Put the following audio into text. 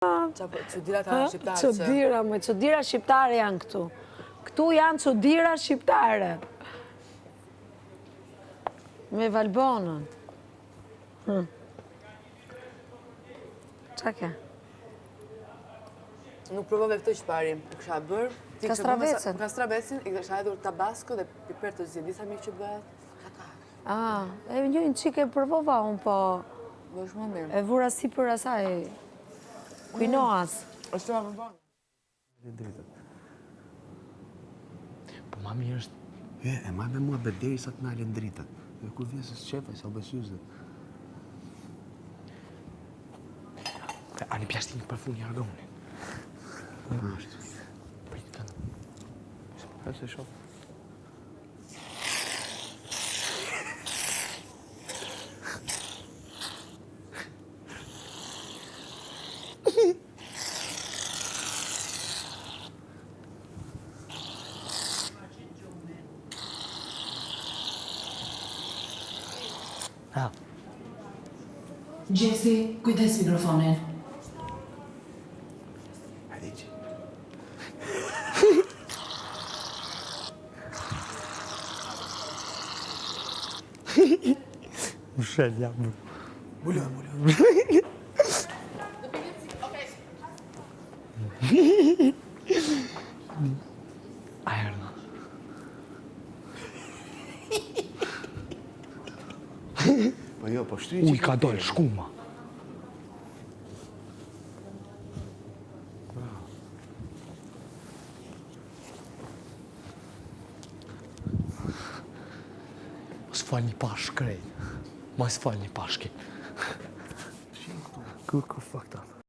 Çudira ta shqiptare. Çudira shqiptare janë këtu. Këtu janë çudira shqiptare. Me Valbonën. Qa ke? Nuk provove këtë shpari. Kësha bërë. Kastravecën. Kastravecën, i kësha edhur tabasco dhe piper të zi. Disa mirë që bëhet. Një qike provova unë, po... Bërë shumë mirë. E vura si për asaj... Quinoas. është të më bënë. Dritët. Po ma mirë është... E ma me mua bederi sa të nalën dritët. Dhe kur vjen se s'qefa, se albeshyzët. Ani pjashti një përfun një argonin. Ashtë. Pritë të në. Ha se shofë. Gjesi, kujdes mikrofonin. Hadi që. Më shëll jam bërë. Mullo. Ajerna. Po jo, po shtri që... Uj, ka dollë shkuma. Mos fal një pashk krejt. Mos fal një pashki. Good fucked up.